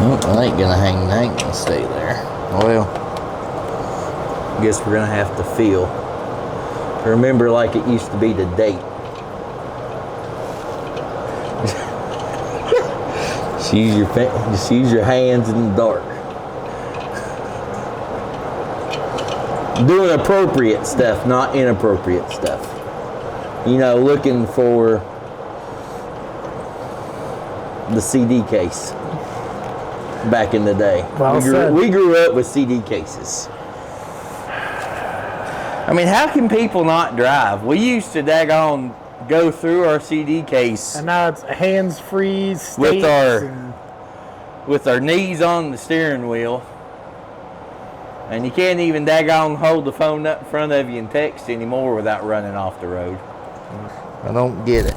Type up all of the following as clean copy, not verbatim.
Oh, I ain't gonna hang. I ain't gonna stay there. Well, I guess we're gonna have to feel. Remember, like it used to be the date. Just use your hands in the dark. Doing appropriate stuff, not inappropriate stuff. You know, looking for the CD case back in the day. We grew up with CD cases. I mean, how can people not drive? We used to daggone go through our CD case. And now it's hands-free with our knees on the steering wheel. And you can't even daggone hold the phone up in front of you and text anymore without running off the road. I don't get it.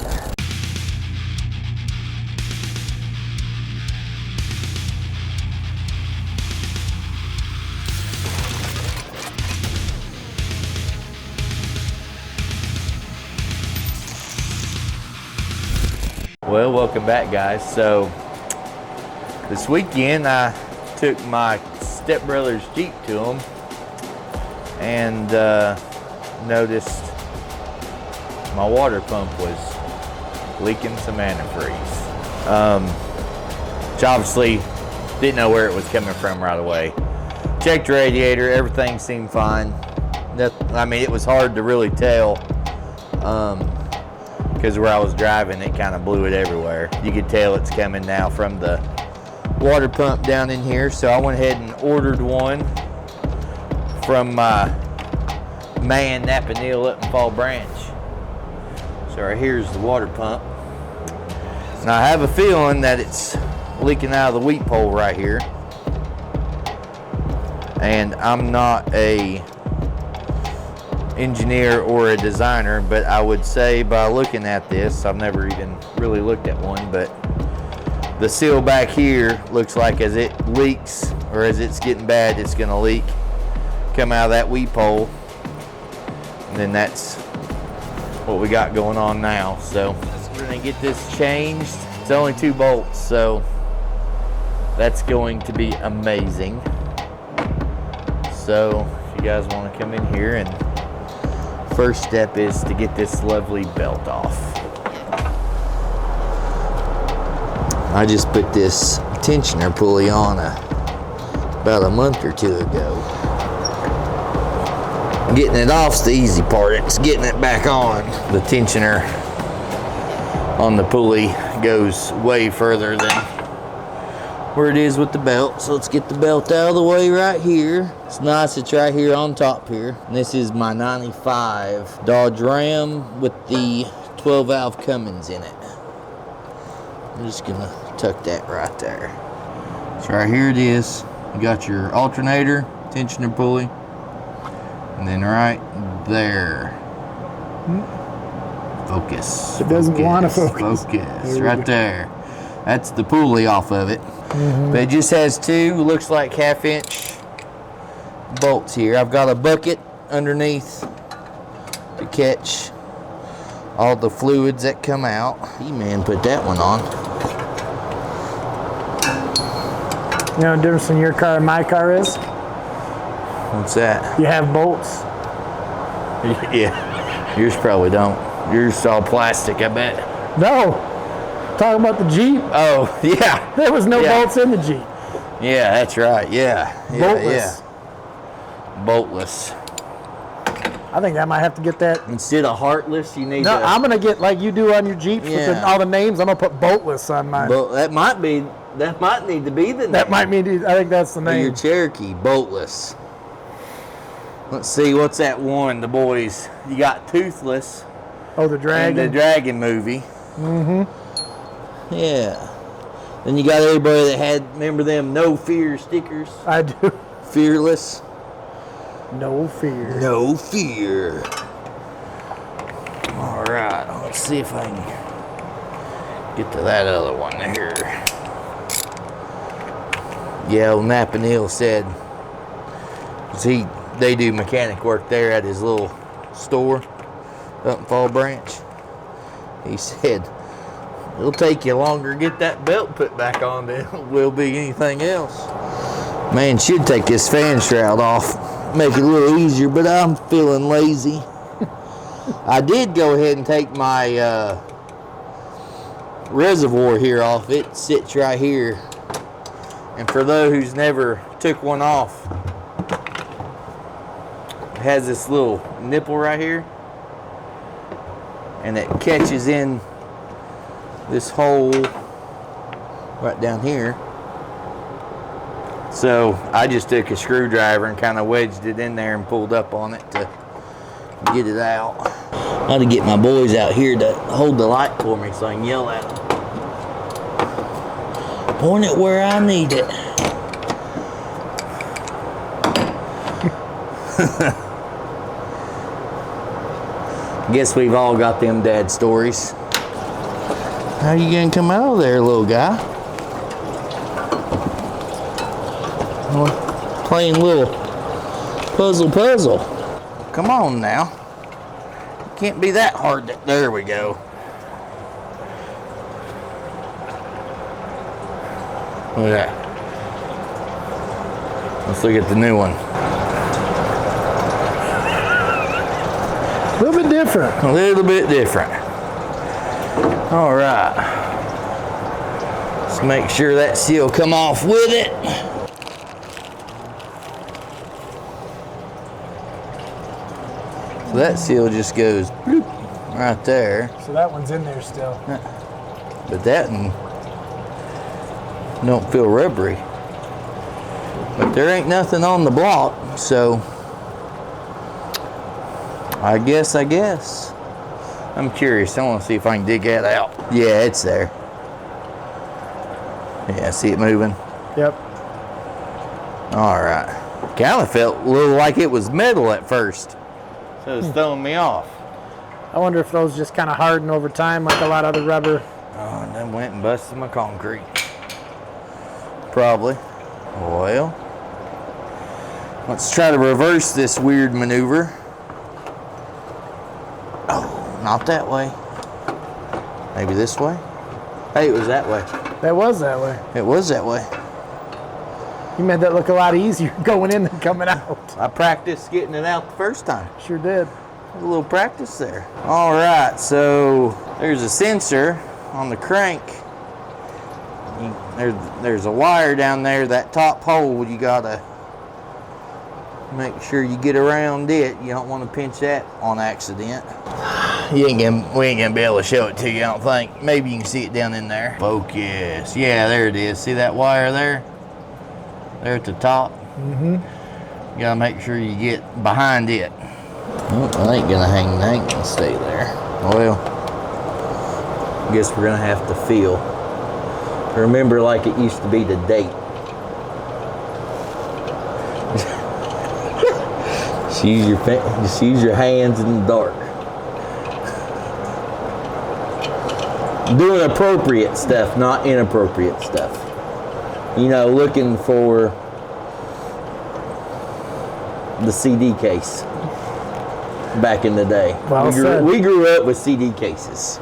Well, welcome back, guys. So this weekend I took my stepbrother's Jeep to him and noticed my water pump was leaking some antifreeze. Which obviously didn't know where it was coming from right away. Checked the radiator, everything seemed fine. I mean, it was hard to really tell because where I was driving, it kind of blew it everywhere. You could tell it's coming now from the water pump down in here, so I went ahead and ordered one from my man Napa Neal up in Fall Branch. So right here's the water pump. And I have a feeling that it's leaking out of the wheat pole right here. And I'm not a engineer or a designer, but I would say by looking at this, I've never even really looked at one, but the seal back here looks like as it leaks, or as it's getting bad, it's gonna leak, come out of that wheat pole. And then that's what we got going on now. So we're gonna get this changed. It's only 2 bolts, so that's going to be amazing. So if you guys wanna come in here, and first step is to get this lovely belt off. I just put this tensioner pulley on about a month or 2 ago. Getting it off's the easy part. It's getting it back on. The tensioner on the pulley goes way further than where it is with the belt. So let's get the belt out of the way right here. It's nice, it's right here on top here. And this is my 95 Dodge Ram with the 12 valve Cummins in it. I'm just gonna tuck that right there. So right here it is. You got your alternator, tensioner pulley, and then right there. Focus. It doesn't want to focus. Focus, right there. That's the pulley off of it. But it just has 2, looks like 1/2-inch bolts here. I've got a bucket underneath to catch all the fluids that come out. E-man put that one on. You know the difference in your car and my car is? What's that? You have bolts. Yeah, yours probably don't. Yours is all plastic, I bet. No, talking about the Jeep. Oh, yeah. There was no bolts in the Jeep. Yeah, that's right, yeah. Boltless. Yeah. Boltless. I think I might have to get that. Instead of heartless, you need No, I'm gonna get like you do on your Jeeps with all the names. I'm gonna put boltless on mine. That might need to be the name. That might mean, I think that's the name. Your Cherokee, boltless. Let's see, what's that one, the boys? You got Toothless. Oh, the Dragon. In the Dragon movie. Mm-hmm. Yeah. Then you got everybody that had, remember them No Fear stickers? I do. Fearless. No fear. No fear. All right, let's see if I can get to that other one here. Yeah, old Napa Neal said, they do mechanic work there at his little store up in Fall Branch. He said It'll take you longer to get that belt put back on than it will be anything else. Man, should take this fan shroud off, make it a little easier, but I'm feeling lazy. I did go ahead and take my reservoir here off. It sits right here. And for those who's never took one off, it has this little nipple right here. And it catches in this hole right down here. So I just took a screwdriver and kind of wedged it in there and pulled up on it to get it out. I had to get my boys out here to hold the light for me so I can yell at them. Point it where I need it. Guess we've all got them dad stories. How you gonna come out of there, little guy? Well, playing little puzzle. Come on now. It can't be that hard. There we go. Look at that. Let's look at the new one. A little bit different. A little bit different. All right. Let's make sure that seal come off with it. So that seal just goes bloop, right there. So that one's in there still. But that one don't feel rubbery. But there ain't nothing on the block, so I guess. I'm curious. I want to see if I can dig that out. Yeah, it's there. Yeah, see it moving? Yep. All right. Kind of felt a little like it was metal at first. So it's throwing me off. I wonder if those just kind of harden over time like a lot of the rubber. Oh, and then went and busted my concrete. Probably. Well, let's try to reverse this weird maneuver. Oh, not that way. Maybe this way? Hey, it was that way. That was that way. It was that way. You made that look a lot easier going in than coming out. I practiced getting it out the first time. Sure did. A little practice there. All right, so there's a sensor on the crank. There's a wire down there, that top hole, you gotta make sure you get around it. You don't want to pinch that on accident. We ain't gonna be able to show it to you, I don't think. Maybe you can see it down in there. Focus. Yeah, there it is. See that wire there? There at the top? Mm-hmm. You gotta make sure you get behind it. Oh, I ain't gonna hang, I ain't gonna stay there. Well, I guess we're gonna have to feel. Remember like it used to be the date. Just use your hands in the dark. Doing appropriate stuff, not inappropriate stuff. You know, looking for the CD case back in the day. Well said. We grew up with CD cases.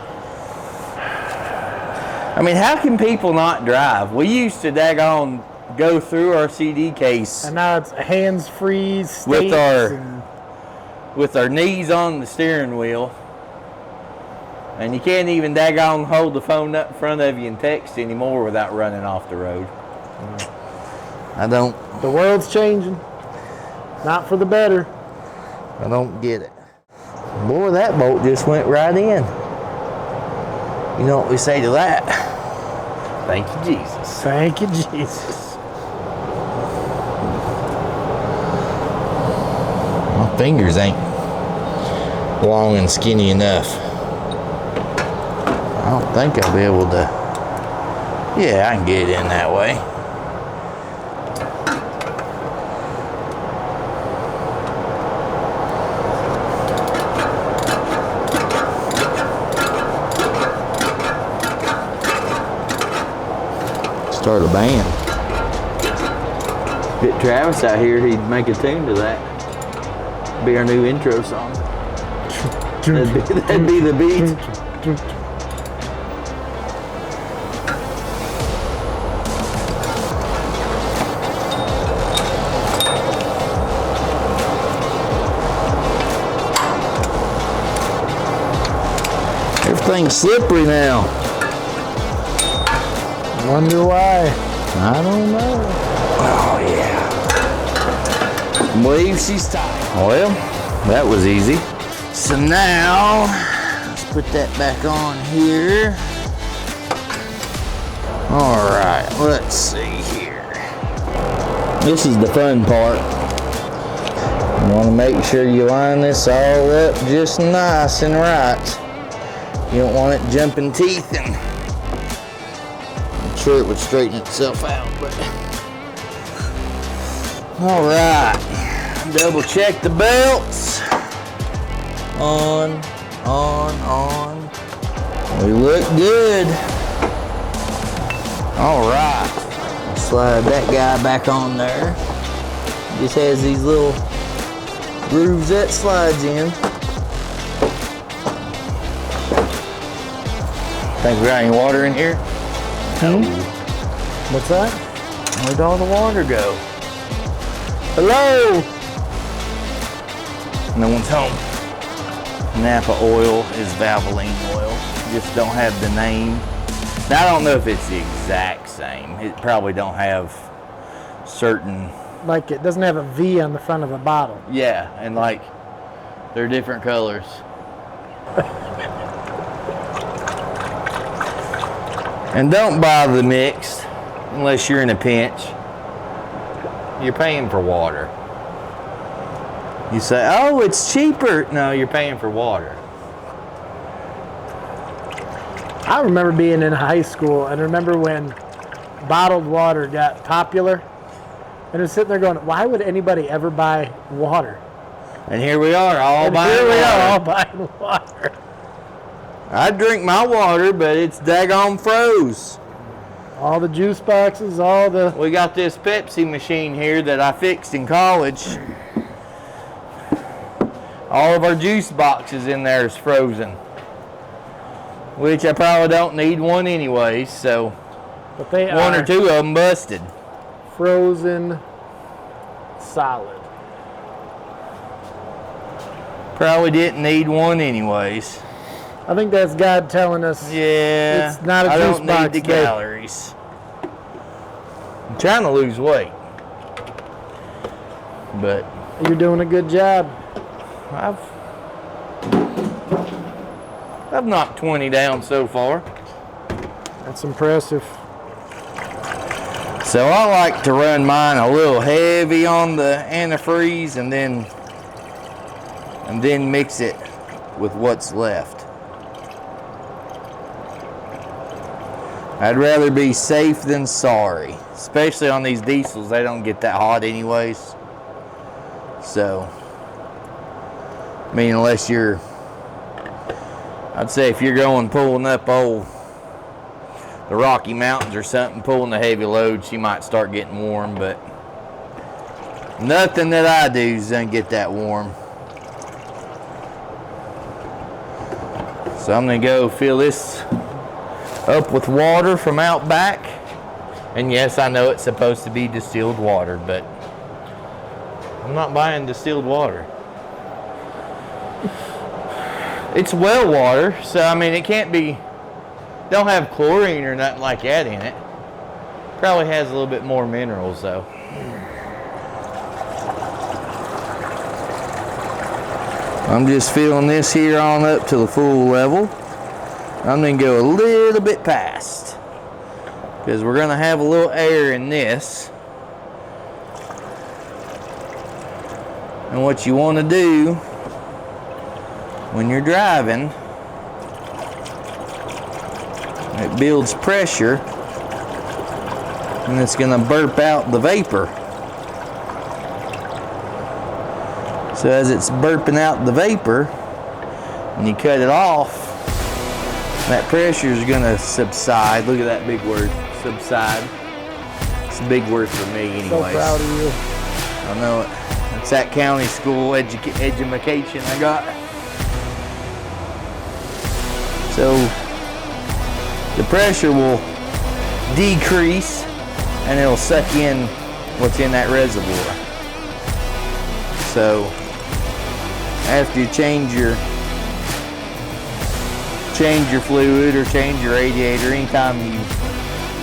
I mean, how can people not drive? We used to daggone go through our CD case. And now it's hands-free with our knees on the steering wheel. And you can't even daggone hold the phone up in front of you and text anymore without running off the road. I don't. The world's changing. Not for the better. I don't get it. Boy, that bolt just went right in. You know what we say to that? Thank you, Jesus. Thank you, Jesus. My fingers ain't long and skinny enough. I don't think I'll be able to. Yeah, I can get it in that way. Start a band. Get Travis out here, he'd make a tune to that. Be our new intro song. That'd be the beat. thing's slippery now. Wonder why. I don't know. Oh, yeah. I believe she's tight. Well, that was easy. So now, let's put that back on here. All right, let's see here. This is the fun part. You want to make sure you line this all up just nice and right. You don't want it jumping teeth, and I'm sure it would straighten itself out, but. All right, double check the belts. On. We look good. All right, slide that guy back on there. Just has these little grooves that slides in. Think we got any water in here? No. What's that? Where'd all the water go? Hello? No one's home. Napa oil is Valvoline oil. Just don't have the name. Now, I don't know if it's the exact same. It probably don't have certain... Like it doesn't have a V on the front of the bottle. Yeah, and like, they're different colors. And don't buy the mixed unless you're in a pinch. You're paying for water. You say, oh, it's cheaper. No, you're paying for water. I remember being in high school and remember when bottled water got popular. And I was sitting there going, why would anybody ever buy water? And here we are, all buying water. I drink my water, but it's daggone froze. All the juice boxes, all the... We got this Pepsi machine here that I fixed in college. All of our juice boxes in there is frozen. Which I probably don't need one anyways, so... But they one or two of them busted. Frozen solid. Probably didn't need one anyways. I think that's God telling us it's not a juice box. I don't need the calories. I'm trying to lose weight. But you're doing a good job. I've knocked 20 down so far. That's impressive. So I like to run mine a little heavy on the antifreeze and then mix it with what's left. I'd rather be safe than sorry, especially on these diesels. They don't get that hot anyways. So, I mean, unless you're, I'd say if you're going pulling up the Rocky Mountains or something, pulling the heavy loads, you might start getting warm, but nothing that I do doesn't get that warm. So I'm gonna go fill this up with water from out back. And yes, I know it's supposed to be distilled water, but I'm not buying distilled water. It's well water, so I mean, it can't be, don't have chlorine or nothing like that in it. Probably has a little bit more minerals though. I'm just filling this here on up to the full level. I'm gonna go a little bit past because we're gonna have a little air in this. And what you want to do when you're driving, it builds pressure and it's gonna burp out the vapor. So as it's burping out the vapor and you cut it off, that pressure is gonna subside. Look at that big word, subside. It's a big word for me anyways. So proud of you. I know it. It's that county school education I got. So the pressure will decrease and it'll suck in what's in that reservoir. So after you change your change your fluid or change your radiator anytime you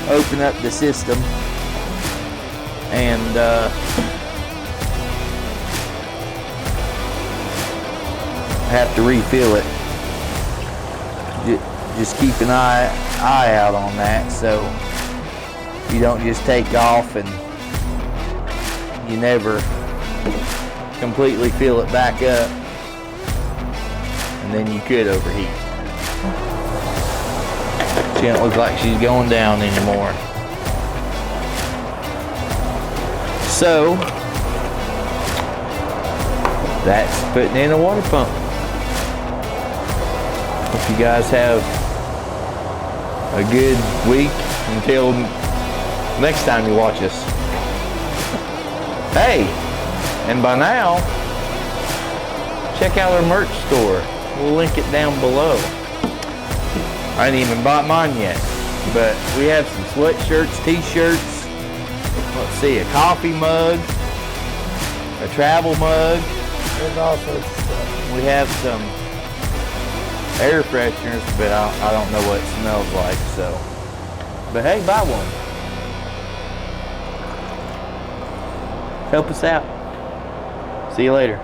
open up the system, and have to refill it. Just keep an eye out on that, so you don't just take off and you never completely fill it back up, and then you could overheat. She don't look like she's going down anymore. So that's putting in a water pump. Hope you guys have a good week until next time you watch us. Hey, and by now, check out our merch store. We'll link it down below. I ain't even bought mine yet, but we have some sweatshirts, t-shirts, let's see, a coffee mug, a travel mug. There's all sorts of stuff. We have some air fresheners, but I don't know what it smells like, so. But hey, buy one. Help us out. See you later.